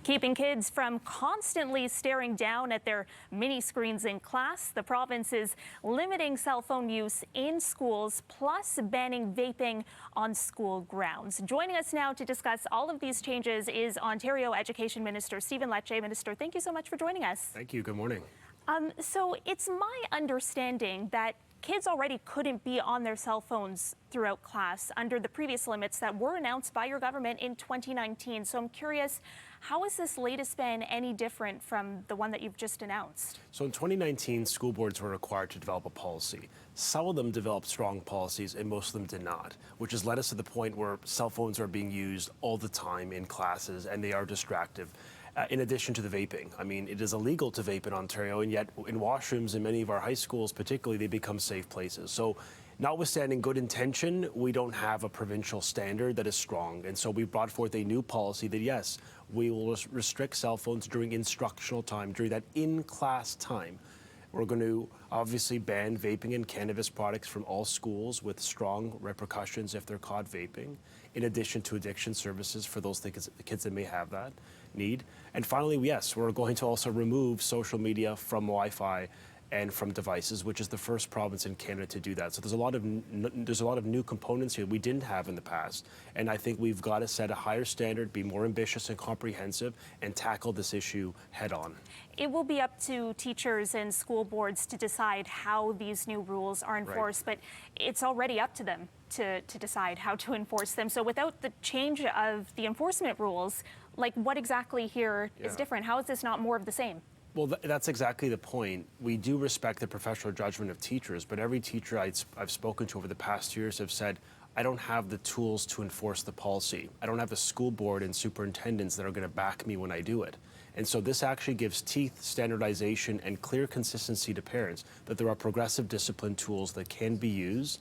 Keeping kids from constantly staring down at their mini screens in class, the province is limiting cell phone use in schools, plus banning vaping on school grounds. Joining us now to discuss all of these changes is Ontario Education Minister Stephen Lecce. Minister, thank you so much for joining us. Thank you. Good morning. So it's my understanding that kids already couldn't be on their cell phones throughout class under the previous limits that were announced by your government in 2019. So I'm curious, how is this latest ban any different from the one that you've just announced? So in 2019, school boards were required to develop a policy. Some of them developed strong policies and most of them did not, which has led us to the point where cell phones are being used all the time in classes and they are distractive. In addition to the vaping. I mean, it is illegal to vape in Ontario, and yet in washrooms in many of our high schools particularly, they become safe places. So notwithstanding good intention, we don't have a provincial standard that is strong. And so we brought forth a new policy that, yes, we will restrict cell phones during instructional time, during that in-class time. We're going to obviously ban vaping and cannabis products from all schools with strong repercussions if they're caught vaping, in addition to addiction services for those kids that may have that need. And finally, yes, we're going to also remove social media from Wi-Fi and from devices, which is the first province in Canada to do that. So there's a lot of new components here we didn't have in the past. And I think we've got to set a higher standard, be more ambitious and comprehensive, and tackle this issue head on. It will be up to teachers and school boards to decide how these new rules are enforced, right. But it's already up to them to decide how to enforce them. So without the change of the enforcement rules, like what exactly here is different? How is this not more of the same? Well, that's exactly the point. We do respect the professional judgment of teachers, but every teacher I've spoken to over the past years have said, I don't have the tools to enforce the policy. I don't have a school board and superintendents that are going to back me when I do it. And so this actually gives teeth, standardization, and clear consistency to parents that there are progressive discipline tools that can be used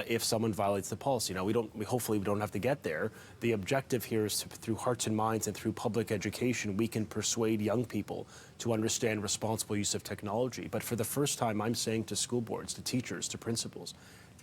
if someone violates the policy. Now, hopefully we don't have to get there. The objective here is through hearts and minds and through public education, we can persuade young people to understand responsible use of technology. But for the first time, I'm saying to school boards, to teachers, to principals,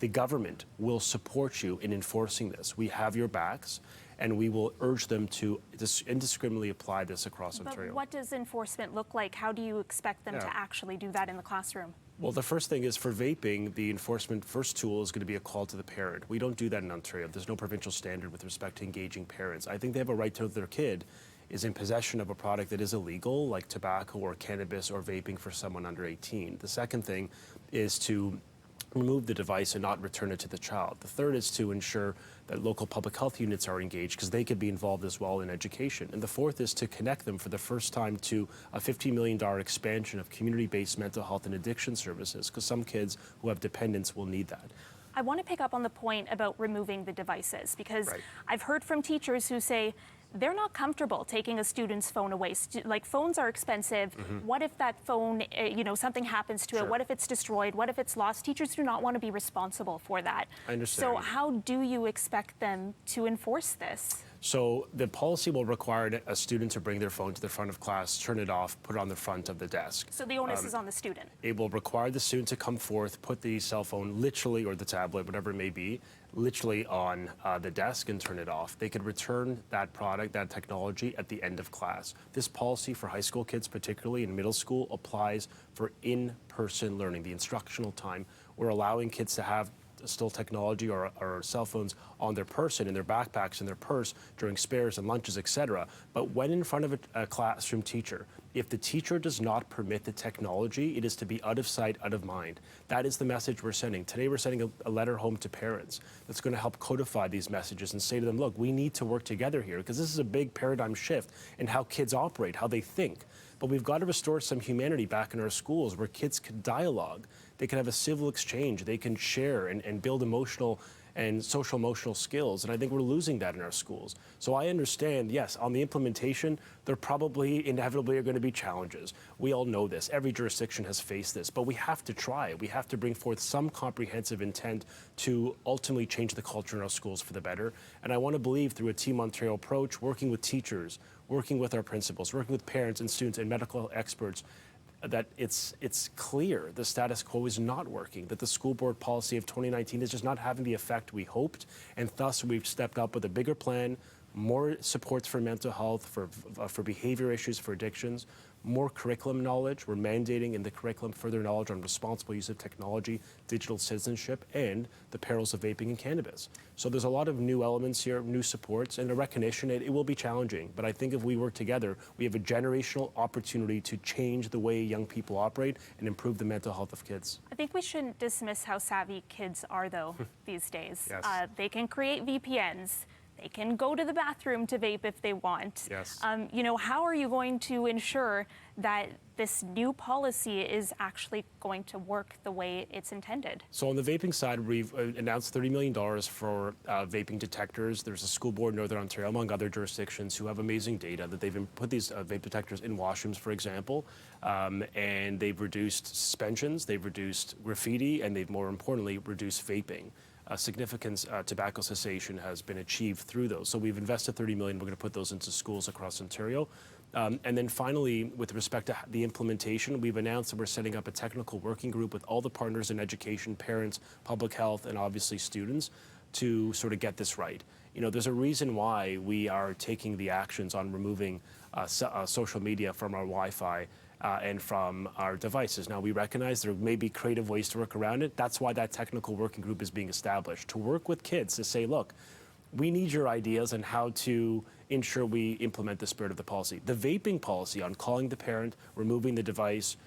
the government will support you in enforcing this. We have your backs, and we will urge them to indiscriminately apply this across Ontario. But what does enforcement look like? How do you expect them to actually do that in the classroom? Well, the first thing is for vaping, the enforcement first tool is going to be a call to the parent. We don't do that in Ontario. There's no provincial standard with respect to engaging parents. I think they have a right to know their kid is in possession of a product that is illegal, like tobacco or cannabis or vaping for someone under 18. The second thing is to remove the device and not return it to the child. The third is to ensure that local public health units are engaged because they could be involved as well in education. And the fourth is to connect them for the first time to a $50 million expansion of community-based mental health and addiction services because some kids who have dependents will need that. I want to pick up on the point about removing the devices because I've heard from teachers who say they're not comfortable taking a student's phone away. Like, phones are expensive. What if that phone, something happens to it? What if it's destroyed? What if it's lost? Teachers do not want to be responsible for that. I understand. So how do you expect them to enforce this? So the policy will require a student to bring their phone to the front of class, turn it off, put it on the front of the desk. So the onus is on the student. It will require the student to come forth, put the cell phone literally, or the tablet, whatever it may be, literally on the desk and turn it off. They could return that product, that technology, at the end of class. This policy for high school kids, particularly in middle school, applies for in-person learning, the instructional time. We're allowing kids to have still technology or cell phones on their person, in their backpacks, in their purse, during spares and lunches, etc. But when in front of a classroom teacher, if the teacher does not permit the technology, it is to be out of sight, out of mind. That is the message we're sending. Today we're sending a letter home to parents that's going to help codify these messages and say to them, look, we need to work together here because this is a big paradigm shift in how kids operate, how they think. But we've got to restore some humanity back in our schools where kids can dialogue. They can have a civil exchange. They can share and build emotional and social emotional skills. And I think we're losing that in our schools. So I understand, yes, on the implementation, there probably inevitably are going to be challenges. We all know this. Every jurisdiction has faced this. But we have to try. We have to bring forth some comprehensive intent to ultimately change the culture in our schools for the better. And I want to believe through a Team Ontario approach, working with teachers, working with our principals, working with parents and students and medical experts, that it's clear the status quo is not working, that the school board policy of 2019 is just not having the effect we hoped, and thus we've stepped up with a bigger plan, more supports for mental health, for behavior issues, for addictions, more curriculum knowledge. We're mandating in the curriculum further knowledge on responsible use of technology, digital citizenship, and the perils of vaping and cannabis. So there's a lot of new elements here, new supports, and a recognition. It will be challenging, but I think if we work together, we have a generational opportunity to change the way young people operate and improve the mental health of kids. I think we shouldn't dismiss how savvy kids are, though, these days. Yes. They can create VPNs. They can go to the bathroom to vape if they want. Yes. How are you going to ensure that this new policy is actually going to work the way it's intended? So on the vaping side, we've announced $30 million for vaping detectors. There's a school board in Northern Ontario, among other jurisdictions, who have amazing data that they've put these vape detectors in washrooms, for example, and they've reduced suspensions, they've reduced graffiti, and they've, more importantly, reduced vaping. Significant tobacco cessation has been achieved through those. So we've invested $30 million. We're going to put those into schools across Ontario. And then finally, with respect to the implementation, we've announced that we're setting up a technical working group with all the partners in education, parents, public health, and obviously students to sort of get this right. There's a reason why we are taking the actions on removing social media from our Wi-Fi and from our devices. Now, we recognize there may be creative ways to work around it. That's why that technical working group is being established, to work with kids to say, look, we need your ideas on how to ensure we implement the spirit of the policy. The vaping policy on calling the parent, removing the device,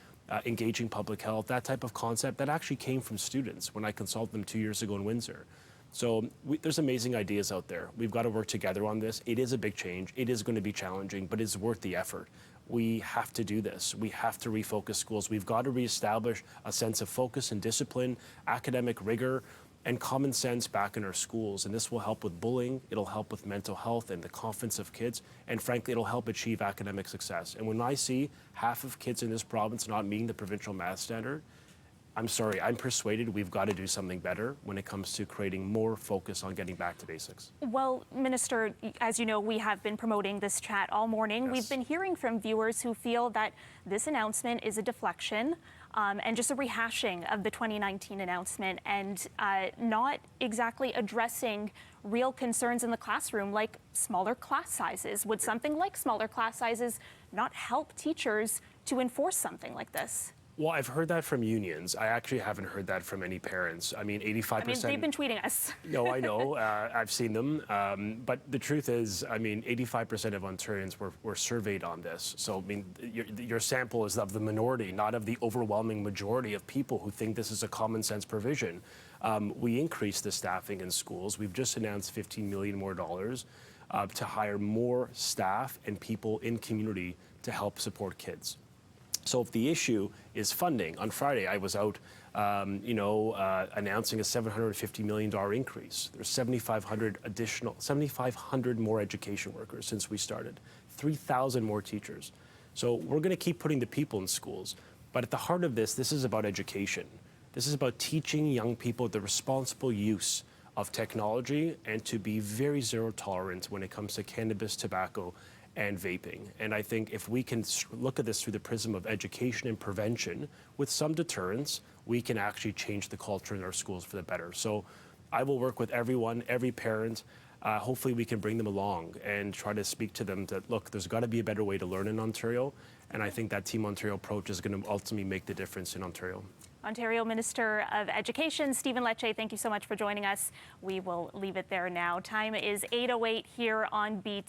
engaging public health, that type of concept, that actually came from students when I consulted them 2 years ago in Windsor. So there's amazing ideas out there. We've got to work together on this. It is a big change. It is going to be challenging, but it's worth the effort. We have to do this. We have to refocus schools. We've got to reestablish a sense of focus and discipline, academic rigor, and common sense back in our schools. And this will help with bullying. It'll help with mental health and the confidence of kids. And frankly, it'll help achieve academic success. And when I see half of kids in this province not meeting the provincial math standard, I'm sorry, I'm persuaded we've got to do something better when it comes to creating more focus on getting back to basics. Well, Minister, as you know, we have been promoting this chat all morning. Yes. We've been hearing from viewers who feel that this announcement is a deflection and just a rehashing of the 2019 announcement and not exactly addressing real concerns in the classroom, like smaller class sizes. Would something like smaller class sizes not help teachers to enforce something like this? Well, I've heard that from unions. I actually haven't heard that from any parents. I mean, 85%. They've been tweeting us. No, I know. I've seen them. But the truth is, 85% of Ontarians were surveyed on this. So, your sample is of the minority, not of the overwhelming majority of people who think this is a common sense provision. We increased the staffing in schools. We've just announced $15 million more to hire more staff and people in community to help support kids. So if the issue is funding, on Friday I was out, announcing a $750 million increase. There's 7,500 more education workers since we started, 3,000 more teachers. So we're going to keep putting the people in schools. But at the heart of this is about education. This is about teaching young people the responsible use of technology and to be very zero tolerant when it comes to cannabis, tobacco, and vaping. And I think if we can look at this through the prism of education and prevention with some deterrence, we can actually change the culture in our schools for the better. So I will work with everyone, every parent. Hopefully we can bring them along and try to speak to them that, look, there's got to be a better way to learn in Ontario. And I think that Team Ontario approach is going to ultimately make the difference in Ontario. Ontario Minister of Education, Stephen Lecce, thank you so much for joining us. We will leave it there now. Time is 8:08 here on BT.